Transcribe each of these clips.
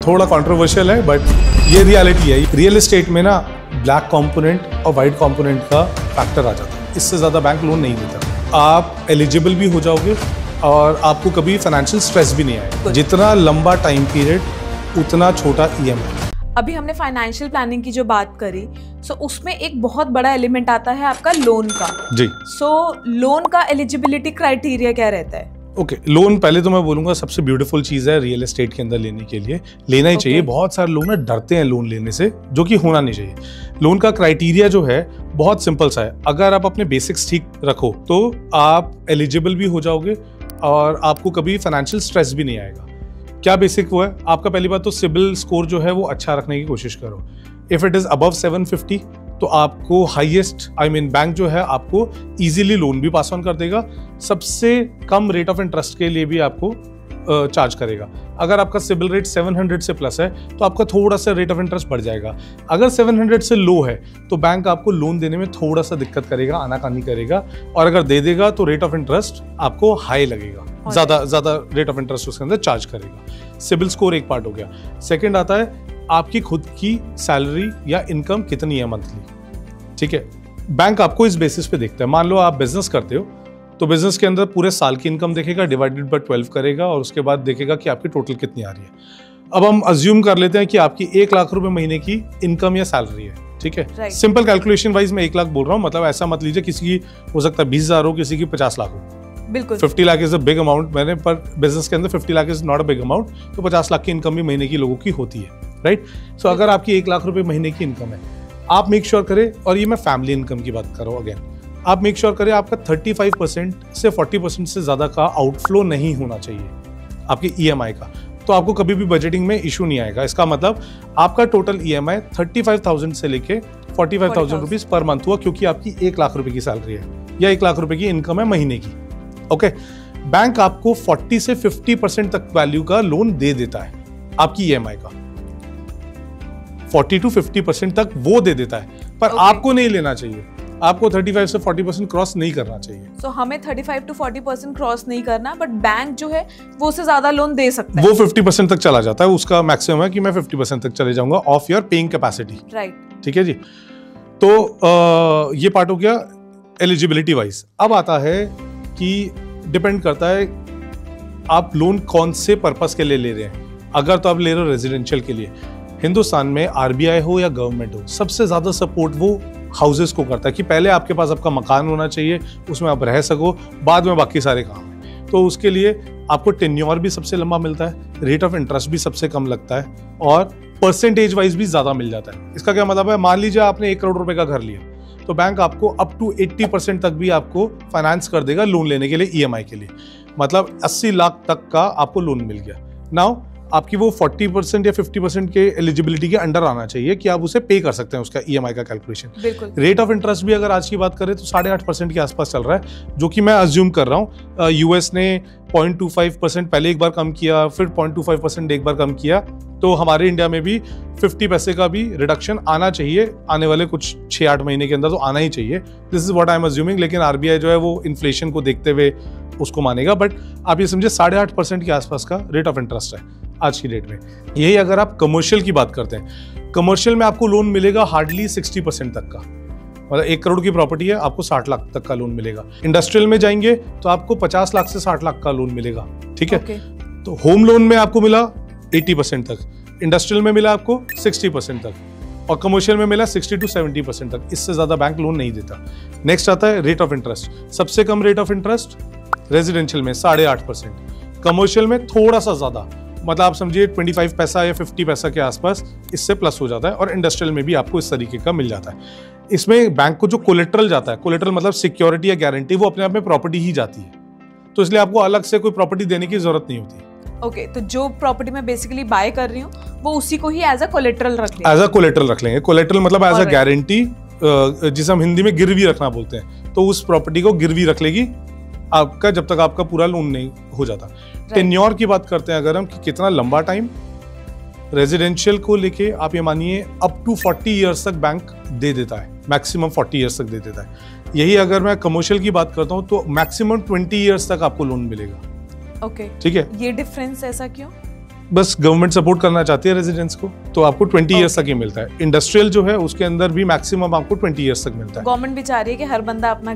थोड़ा कंट्रोवर्शियल है बट ये रियलिटी है। रियल एस्टेट में ना ब्लैक कंपोनेंट और वाइट कंपोनेंट का फैक्टर आ जाता है, इससे ज़्यादा बैंक लोन नहीं देता। आप एलिजिबल भी हो जाओगे और आपको कभी फाइनेंशियल स्ट्रेस भी नहीं आएगा। जितना लंबा टाइम पीरियड उतना छोटा ईएमआई। अभी हमने फाइनेंशियल प्लानिंग की जो बात करी, सो उसमें एक बहुत बड़ा एलिमेंट आता है आपका लोन का। जी। सो लोन का एलिजिबिलिटी क्राइटेरिया क्या रहता है? ओके, लोन पहले तो मैं बोलूंगा सबसे ब्यूटीफुल चीज़ है रियल एस्टेट के अंदर लेने के लिए, लेना ही चाहिए। बहुत सारे लोग ना डरते हैं लोन लेने से, जो कि होना नहीं चाहिए। लोन का क्राइटेरिया जो है बहुत सिंपल सा है। अगर आप अपने बेसिक्स ठीक रखो तो आप एलिजिबल भी हो जाओगे और आपको कभी फाइनेंशियल स्ट्रेस भी नहीं आएगा। क्या बेसिक वो है आपका? पहली बात तो सिबिल स्कोर जो है वो अच्छा रखने की कोशिश करो। इफ इट इज अबव 750 तो आपको हाईएस्ट बैंक जो है आपको इजीली लोन भी पास ऑन कर देगा, सबसे कम रेट ऑफ इंटरेस्ट के लिए भी आपको चार्ज करेगा। अगर आपका सिबिल रेट 700 से प्लस है तो आपका थोड़ा सा रेट ऑफ इंटरेस्ट बढ़ जाएगा। अगर 700 से लो है तो बैंक आपको लोन देने में थोड़ा सा दिक्कत करेगा, आनाकानी करेगा, और अगर दे देगा तो रेट ऑफ इंटरेस्ट आपको हाई लगेगा, ज्यादा रेट ऑफ इंटरेस्ट उसके अंदर चार्ज करेगा। सिबिल स्कोर एक पार्ट हो गया। सेकंड आता है आपकी खुद की सैलरी या इनकम कितनी है मंथली। ठीक है, बैंक आपको इस बेसिस पे देखता है। मान लो आप बिजनेस करते हो तो बिजनेस के अंदर पूरे साल की इनकम देखेगा, डिवाइडेड बाय 12 करेगा और उसके बाद देखेगा कि आपकी टोटल कितनी आ रही है। अब हम अज्यूम कर लेते हैं कि आपकी 1 लाख रुपए महीने की इनकम या सैलरी है। ठीक है, सिंपल कैलकुलेशन वाइज मैं 1 लाख बोल रहा हूँ, मतलब ऐसा मत लीजिए किसी की हो सकता है 20,000 हो, किसी की 50 लाख हो। बिल्कुल 50 lakh is a big amount मैंने, पर बिजनेस के अंदर 50 lakh is not a big amount. तो 50 लाख की इनकम भी महीने की लोगों की होती है, राइट। सो अगर आपकी 1 लाख रुपए महीने की इनकम है, आप मेक श्योर करें, और ये मैं फैमिली इनकम की बात कर रहा हूँ अगेन, आप मेक श्योर करें आपका 35% से 40% से ज्यादा का आउटफ्लो नहीं होना चाहिए आपके ईएमआई का। तो आपको कभी भी बजटिंग में इशू नहीं आएगा। इसका मतलब आपका टोटल ईएमआई 35,000 से लेके 45,000 रुपीज पर मंथ हुआ, क्योंकि आपकी 1 लाख रुपए की सैलरी है या 1 लाख रुपए की इनकम है महीने की। ओके, बैंक आपको 40 से 50% तक वैल्यू का लोन दे देता है आपकी ईएमआई का। 40 to 50% तक वो दे देता है, पर आपको नहीं लेना चाहिए। आपको 35 से 40% क्रॉस नहीं करना चाहिए। So, हमें 35 to 40% क्रॉस नहीं करना, बट बैंक जो है वो उससे ज्यादा लोन दे सकता है। वो 50% तक चला जाता है, उसका मैक्सिमम है कि मैं 50% तक चले जाऊंगा of your paying capacity. Right, ठीक है जी। तो ये पार्ट हो गया एलिजिबिलिटी वाइज। अब आता है कि डिपेंड करता है आप लोन कौन से पर्पस के लिए ले रहे हैं। अगर तो आप ले रहे हो रेजिडेंशियल के लिए, हिंदुस्तान में आरबीआई हो या गवर्नमेंट हो, सबसे ज्यादा सपोर्ट वो हाउसेस को करता है कि पहले आपके पास आपका मकान होना चाहिए, उसमें आप रह सको, बाद में बाकी सारे काम है। तो उसके लिए आपको टेन्योर भी सबसे लंबा मिलता है, रेट ऑफ इंटरेस्ट भी सबसे कम लगता है, और परसेंटेज वाइज भी ज्यादा मिल जाता है। इसका क्या मतलब है? मान लीजिए आपने 1 करोड़ रुपए का घर लिया, तो बैंक आपको अप टू 80% तक भी आपको फाइनेंस कर देगा लोन लेने के लिए, ईएमआई के लिए। मतलब 80 लाख तक का आपको लोन मिल गया। नाउ आपकी वो 40% या 50% के एलिजिबिलिटी के अंडर आना चाहिए कि आप उसे पे कर सकते हैं, उसका ईएमआई का कैलकुलेशन। रेट ऑफ इंटरेस्ट भी अगर आज की बात करें तो 8.5% के आसपास चल रहा है, जो कि मैं अज्यूम कर रहा हूँ। यूएस ने 0.25% पहले एक बार कम किया, फिर 0.25% एक बार कम किया, तो हमारे इंडिया में भी 50 पैसे का भी रिडक्शन आना चाहिए आने वाले कुछ 6-8 महीने के अंदर, तो आना ही चाहिए। This is what I am assuming. लेकिन आरबीआई जो है वो इन्फ्लेशन को देखते हुए उसको मानेगा, बट आप ये समझे 8.5% के आसपास का रेट ऑफ इंटरेस्ट है आज की डेट में। यही अगर आप कमर्शियल की बात करते हैं, कमर्शियल में आपको लोन मिलेगा हार्डली 60% तक का, मतलब 1 करोड़ की प्रॉपर्टी है आपको 60 लाख तक का लोन मिलेगा। इंडस्ट्रियल में जाएंगे तो आपको 50 लाख से 60 लाख का लोन मिलेगा। ठीक है, तो होम लोन में आपको मिला 80% तक, इंडस्ट्रियल में मिला आपको 60% तक, और कमर्शियल में मिला 60 to 70% तक। इससे ज्यादा बैंक लोन नहीं देता। नेक्स्ट आता है रेट ऑफ इंटरेस्ट। सबसे कम रेट ऑफ इंटरेस्ट रेजिडेंशियल में 8.5%, कमर्शियल में थोड़ा सा ज्यादा, मतलब आप समझिए 25 पैसा या 50 पैसा के आसपास इससे प्लस हो जाता है, और इंडस्ट्रियल में भी आपको इस तरीके का मिल जाता है। इसमें बैंक को जो कोलेटरल जाता है, कोलेटरल मतलब सिक्योरिटी या गारंटी, वो अपने आप में प्रॉपर्टी ही जाती है, तो इसलिए आपको अलग से कोई प्रॉपर्टी देने की जरूरत नहीं होती। ओके, तो जो प्रॉपर्टी मैं बेसिकली बाय कर रही हूँ वो उसी को ही एज अ कोलेटरल रख लेंगे। एज अ कोलेटरल रख लेंगे। कोलेटरल मतलब एज अ गारंटी, जिसे हम हिंदी में गिरवी रखना बोलते हैं, तो उस प्रॉपर्टी को गिरवी रख लेगी आपका जब तक आपका पूरा लोन नहीं हो जाता। टेन्योर की बात करते हैं अगर हम, कि कितना लंबा टाइम, रेजिडेंशियल को लेके आप ये मानिए अप टू 40 ईयर्स तक बैंक दे देता है, मैक्सिमम 40 ईयर्स तक दे देता है। यही अगर मैं कमर्शियल की बात करता हूँ तो मैक्सिमम 20 ईयर्स तक आपको लोन मिलेगा। ओके, ठीक है। ये डिफरेंस ऐसा क्यों? बस गवर्नमेंट सपोर्ट करना चाहती है रेजिडेंट्स को, तो आपको 20 ईयर्स तक ही मिलता है। इंडस्ट्रियल जो है उसके अंदर भी मैक्सिमम आपको 20 ईयर्स तक मिलता है। गवर्नमेंट भी चाह रही है कि हर बंदा अपना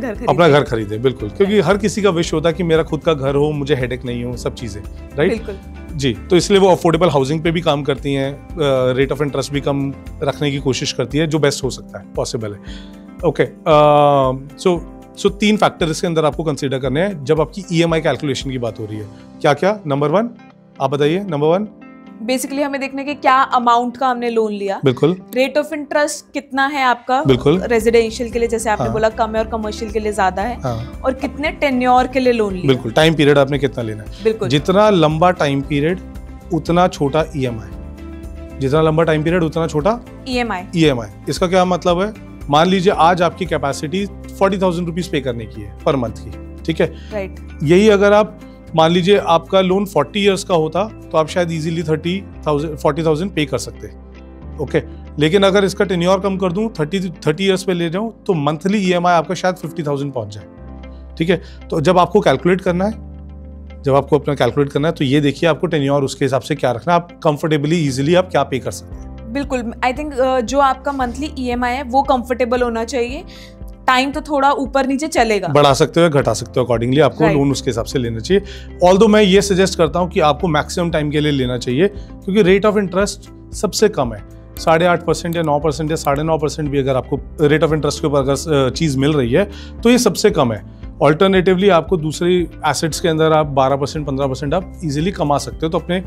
घर खरीदे, बिल्कुल, क्योंकि हर किसी का विश होता है कि मेरा खुद का घर हो, मुझे हेडेक नहीं हो, सब चीजें, राइट? बिल्कुल जी। तो इसलिए वो अफोर्डेबल हाउसिंग पे भी काम करती हैं, रेट ऑफ इंटरेस्ट भी कम रखने की कोशिश करती है, जो बेस्ट हो सकता है, पॉसिबल है। ओके, सो 3 फैक्टर इसके अंदर आपको कंसीडर करने हैं जब आपकी EMI कैलकुलेशन की बात हो रही है। क्या क्या? नंबर 1 आप बताइए। नंबर 1 बेसिकली हमें देखने के क्या अमाउंट का हमने लोन लिया, बिल्कुल, रेट ऑफ इंटरेस्ट कितना है आपका, बिल्कुल, रेजिडेंशियल के लिए जैसे आपने हाँ, बोला कम है और कमर्शियल के लिए ज्यादा है, हाँ, और कितने टेन्योर के लिए लोन लिया, बिल्कुल, टाइम पीरियड आपने कितना लेना है। बिल्कुल, जितना लंबा टाइम पीरियड उतना छोटा EMI, जितना लंबा टाइम पीरियड उतना छोटा EMI। इसका क्या मतलब है? मान लीजिए आज आपकी कैपेसिटी 40,000 रुपीज पे करने की है पर मंथ की, ठीक है, राइट? यही अगर आप मान लीजिए आपका लोन 40 इयर्स का होता तो आप शायद इजीली 40,000 पे कर सकते, ओके। लेकिन अगर इसका टेन्योर कम कर दूं, 30 इयर्स पे ले जाऊं, तो मंथली EMI आपका शायद 50,000 पहुंच जाए, ठीक है। तो जब आपको कैलकुलेट करना है, तो ये देखिए आपको टेन्योर उसके हिसाब से क्या रखना है, आप कंफर्टेबली इजीली आप क्या पे कर सकते हैं। बिल्कुल, आई थिंक जो आपका मंथली EMI है वो कंफर्टेबल होना चाहिए। टाइम तो थोड़ा ऊपर नीचे चलेगा, बढ़ा सकते हो, घटा सकते हो, अकॉर्डिंगली आपको लोन उसके हिसाब से लेना चाहिए। ऑल्दो मैं ये सजेस्ट करता हूँ कि आपको मैक्सिमम टाइम के लिए लेना चाहिए, क्योंकि रेट ऑफ इंटरेस्ट सबसे कम है, 8.5% या 9% या 9.5% भी अगर आपको रेट ऑफ इंटरेस्ट के ऊपर अगर चीज़ मिल रही है तो ये सबसे कम है। ऑल्टरनेटिवली आपको दूसरी एसेट्स के अंदर आप 12% 15% आप इजीली कमा सकते हो। तो अपने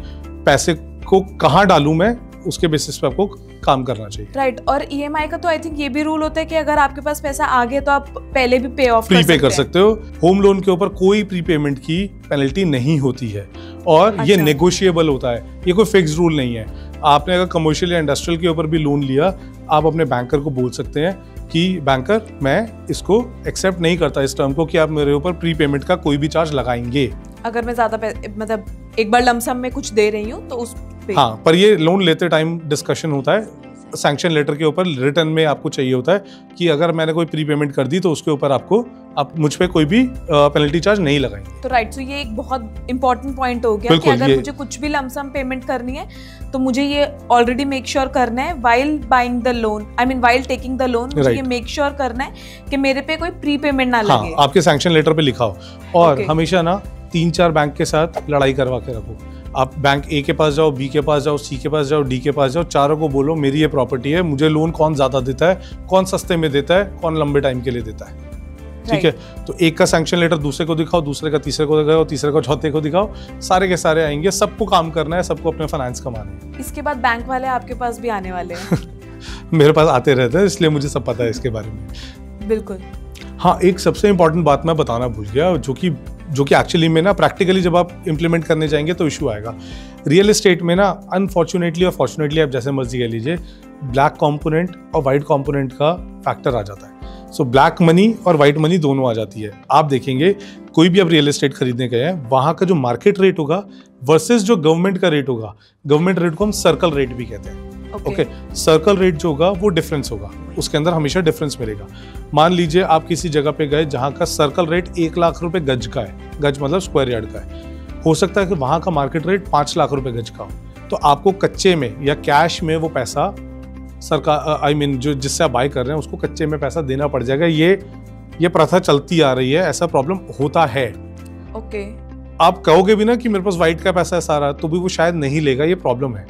पैसे को कहाँ डालूं मैं, उसके बेसिस पे आपको काम करना चाहिए, राइट? और EMI का तो आई थिंक ये भी रूल होता है कि अगर आपके पास पैसा आ गया तो आप पहले भी पे ऑफ प्रीपे कर सकते हो। होम लोन के ऊपर कोई प्रीपेमेंट की पेनल्टी नहीं होती है और ये नेगोशिएबल होता है, ये कोई फिक्स रूल नहीं है। आपने अगर कमर्शियल या इंडस्ट्रियल के ऊपर भी लोन लिया, आप अपने बैंकर को बोल सकते हैं कि बैंकर मैं इसको एक्सेप्ट नहीं करता इस टर्म को कि आप मेरे ऊपर प्रीपेमेंट का कोई भी चार्ज लगाएंगे। अगर मैं ज्यादा मतलब एक बार लमसम में कुछ दे रही हूँ तो उस पे। हाँ, पर ये लोन लेते टाइम डिस्कशन होता है, सैंक्शन लेटर के ऊपर रिटर्न में आपको चाहिए होता है कि अगर मैंने कोई प्रीपेमेंट कर दी तो उसके ऊपर आप मुझ पे कोई भी पेनल्टी चार्ज नहीं लगाएंगे। तो राइट, तो ये एक बहुत इंपॉर्टेंट पॉइंट हो गया कि अगर मुझे कुछ भी लमसम पेमेंट करनी है तो मुझे ये ऑलरेडी मेक श्योर करना है while buying the loan, I mean while taking the loan, मुझे ये मेक श्योर करना है कि मेरे पे कोई प्रीपेमेंट ना लगे। हाँ, आपके सैंक्शन लेटर पे लिखा हो। और हमेशा ना 3-4 बैंक के साथ लड़ाई करवा के रखो। आप बैंक A के पास जाओ, B के पास जाओ, C के पास जाओ, D के पास जाओ, चारों को बोलो मेरी ये प्रॉपर्टी है, मुझे लोन कौन ज्यादा देता है, कौन सस्ते में देता है, कौन लंबे टाइम के लिए देता है, ठीक है। तो एक का सैंक्शन लेटर दूसरे को दिखाओ, दूसरे का तीसरे को दिखाओ, तीसरे को चौथे को दिखाओ, सारे के सारे आएंगे। सबको काम करना है, सबको अपने फाइनेंस कमाना है। इसके बाद बैंक वाले आपके पास भी आने वाले हैं। मेरे पास आते रहते हैं, इसलिए मुझे सब पता है इसके बारे में। बिल्कुल। हाँ, एक सबसे इंपॉर्टेंट बात मैं बताना भूल गया, जो कि एक्चुअली में ना प्रैक्टिकली जब आप इंप्लीमेंट करने जाएंगे तो इशू आएगा। रियल एस्टेट में ना अनफॉर्चुनेटली और फॉर्चुनेटली आप जैसे मर्जी कह लीजिए, ब्लैक कंपोनेंट और वाइट कंपोनेंट का फैक्टर आ जाता है। सो ब्लैक मनी और वाइट मनी दोनों आ जाती है। आप देखेंगे कोई भी आप रियल एस्टेट खरीदने गए हैं, वहां का जो मार्केट रेट होगा वर्सेस जो गवर्नमेंट का रेट होगा, गवर्नमेंट रेट को हम सर्कल रेट भी कहते हैं, ओके। सर्कल रेट जो होगा वो डिफरेंस होगा, उसके अंदर हमेशा डिफरेंस मिलेगा। मान लीजिए आप किसी जगह पे गए जहां का सर्कल रेट 1 लाख रुपए गज का है, गज मतलब स्क्वायर यार्ड का है, हो सकता है कि वहां का मार्केट रेट 5 लाख रुपए गज का हो, तो आपको कच्चे में या कैश में वो पैसा सरकार जो जिससे आप बाय कर रहे हैं उसको कच्चे में पैसा देना पड़ जाएगा। ये प्रथा चलती आ रही है, ऐसा प्रॉब्लम होता है, ओके। आप कहोगे भी ना कि मेरे पास वाइट का पैसा है सारा, तो भी वो शायद नहीं लेगा, ये प्रॉब्लम है,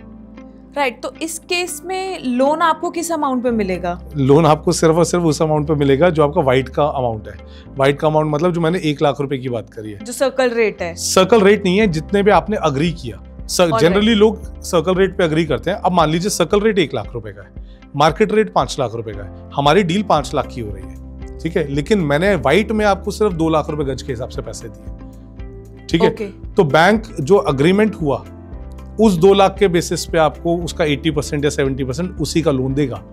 राइट। तो इस केस में लोन आपको किस अमाउंट पे मिलेगा? लोन आपको सिर्फ और सिर्फ उस अमाउंट पे मिलेगा जो आपका वाइट का अमाउंट है। वाइट का अमाउंट मतलब जो मैंने 1 लाख रुपए की बात करी है, जो सर्कल रेट है। सर्कल रेट नहीं है, जितने भी आपने अग्री किया। जनरली लोग सर्कल रेट पे अग्री करते हैं। अब मान लीजिए सर्कल रेट 1 लाख रुपए का है, मार्केट रेट 5 लाख रुपए का है, हमारी डील 5 लाख की हो रही है, ठीक है, लेकिन मैंने वाइट में आपको सिर्फ 2 लाख रुपए गज के हिसाब से पैसे दिए, ठीक है। तो बैंक जो अग्रीमेंट हुआ उस 2 लाख के बेसिस पे आपको उसका 80% या 70% उसी का लोन देगा,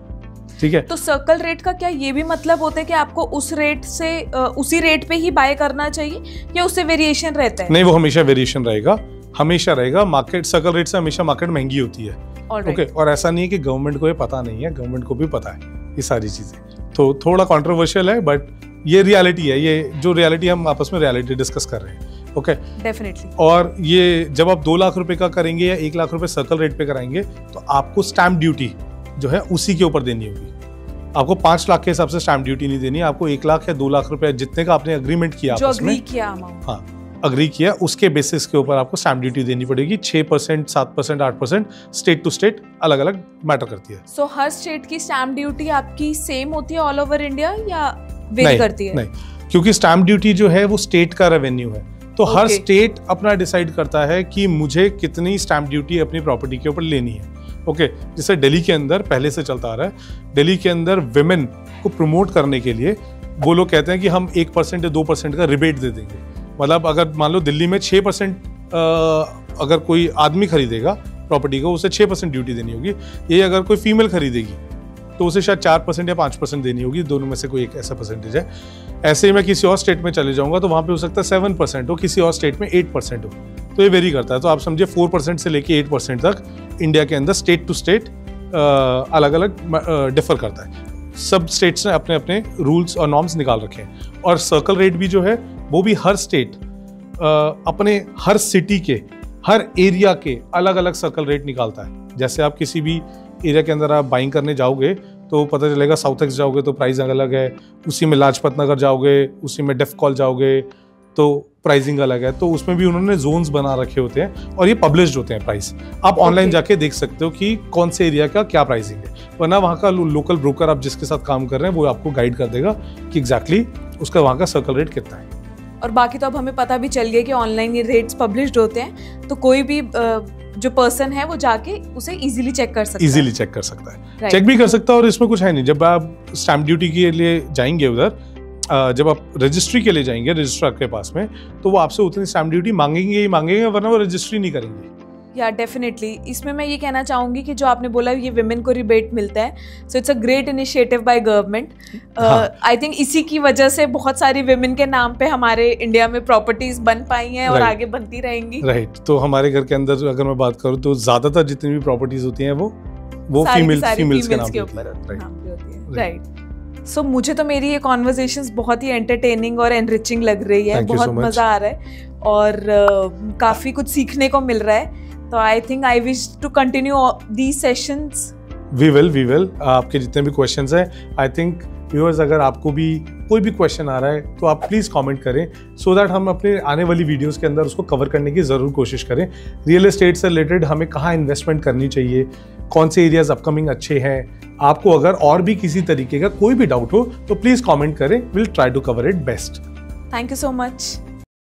ठीक है। तो सर्कल रेट का क्या ये भी मतलब होता है कि आपको उस रेट से उसी रेट पे ही बाय करना चाहिए या उससे वेरिएशन रहता है? नहीं, वो हमेशा वेरिएशन रहेगा, हमेशा रहेगा। मार्केट सर्कल रेट से हमेशा मार्केट महंगी होती है, ओके। और ऐसा नहीं है कि गवर्नमेंट को ये पता नहीं है, गवर्नमेंट को भी पता है ये सारी चीजें। तो थोड़ा कंट्रोवर्शियल है, बट ये रियलिटी है, ये जो रियलिटी हम आपस में रियलिटी डिस्कस कर रहे हैं। Okay definitely. और ये जब आप 2 लाख रुपए का करेंगे या 1 लाख रुपए सर्कल रेट पे कराएंगे तो आपको स्टैम्प ड्यूटी जो है उसी के ऊपर देनी होगी। आपको 5 लाख के हिसाब से स्टैम्प ड्यूटी नहीं देनी, आपको 1 लाख या 2 लाख रुपए जितने का आपने अग्रीमेंट किया आपस में, हाँ अग्री किया, उसके बेसिस के ऊपर आपको स्टैम्प ड्यूटी देनी पड़ेगी। 6%, 7%, 8% स्टेट टू स्टेट अलग अलग मैटर करती है। सो हर स्टेट की स्टैम्प ड्यूटी आपकी सेम होती है ऑल ओवर इंडिया या वेरी करती है? नहीं, क्योंकि स्टैम्प ड्यूटी जो है वो स्टेट का रेवेन्यू है, तो हर स्टेट अपना डिसाइड करता है कि मुझे कितनी स्टैम्प ड्यूटी अपनी प्रॉपर्टी के ऊपर लेनी है। ओके, जैसे दिल्ली के अंदर पहले से चलता आ रहा है, दिल्ली के अंदर विमेन को प्रमोट करने के लिए वो लोग कहते हैं कि हम 1% या 2% का रिबेट दे देंगे। मतलब अगर मान लो दिल्ली में 6% अगर कोई आदमी खरीदेगा प्रॉपर्टी को, उसे 6% ड्यूटी देनी होगी। ये अगर कोई फीमेल खरीदेगी तो उसे शायद 4% या 5% देनी होगी, दोनों में से कोई एक ऐसा परसेंटेज है। ऐसे ही मैं किसी और स्टेट में चले जाऊंगा तो वहाँ पे हो सकता है 7% हो, किसी और स्टेट में 8% हो, तो ये वेरी करता है। तो आप समझिए 4% से लेके 8% तक इंडिया के अंदर स्टेट टू स्टेट अलग अलग डिफर करता है। सब स्टेट्स ने अपने अपने रूल्स और नॉर्म्स निकाल रखे हैं, और सर्कल रेट भी जो है वो भी हर स्टेट अपने हर सिटी के हर एरिया के अलग अलग सर्कल रेट निकालता है। जैसे आप किसी भी एरिया के अंदर आप बाइंग करने जाओगे तो पता चलेगा, साउथ एक्स जाओगे तो प्राइस अलग है, उसी में लाजपत नगर जाओगे, उसी में डेफ कॉल जाओगे तो प्राइसिंग अलग है। तो उसमें भी उन्होंने जोन्स बना रखे होते हैं और ये पब्लिश्ड होते हैं प्राइस। आप ऑनलाइन जाके देख सकते हो कि कौन से एरिया का क्या प्राइसिंग है, वरना वहाँ का लोकल ब्रोकर आप जिसके साथ काम कर रहे हैं वो आपको गाइड कर देगा कि एग्जैक्टली उसका वहाँ का सर्कल रेट कितना है। और बाकी तो अब हमें पता भी चल गया कि ऑनलाइन ये रेट्स पब्लिश्ड होते हैं, तो कोई भी जो पर्सन है वो जाके उसे इजीली चेक कर सकता है। चेक भी कर सकता है, और इसमें कुछ है नहीं। जब आप स्टैम्प ड्यूटी के लिए जाएंगे उधर, जब आप रजिस्ट्री के लिए जाएंगे रजिस्ट्रार के पास में, तो वो आपसे उतनी स्टैम्प ड्यूटी मांगेंगे ही मांगेंगे, वरना वो रजिस्ट्री नहीं करेंगे। या डेफिनेटली। इसमें मैं ये कहना चाहूंगी कि जो आपने बोला ये विमेन को रिबेट मिलता है, so it's a great initiative by government. I think इसी की वजह से बहुत सारी विमेन के नाम पे हमारे इंडिया में प्रॉपर्टीज बन पाई हैं और आगे बनती रहेंगी। राइट। तो हमारे घर के अंदर अगर मैं बात करूँ तो ज्यादातर जितनी भी प्रॉपर्टीज होती हैं वो फीमेल्स के ऊपर होती है। राइट। सो मुझे तो मेरी ये कॉन्वर्सेशंस बहुत ही एंटरटेनिंग और एनरिचिंग लग रही है, बहुत मजा आ रहा है और काफी कुछ सीखने को मिल रहा है। तो I think I wish to continue these sessions. We will आपके जितने भी क्वेश्चंस हैं, आई थिंक व्यूअर्स अगर आपको भी कोई भी क्वेश्चन आ रहा है तो आप प्लीज़ कमेंट करें, सो दैट हम अपने आने वाली वीडियोस के अंदर उसको कवर करने की ज़रूर कोशिश करें। रियल एस्टेट से रिलेटेड हमें कहाँ इन्वेस्टमेंट करनी चाहिए, कौन से एरियाज अपकमिंग अच्छे हैं, आपको अगर और भी किसी तरीके का कोई भी डाउट हो तो प्लीज़ कमेंट करें, will try to cover it best. Thank you so much.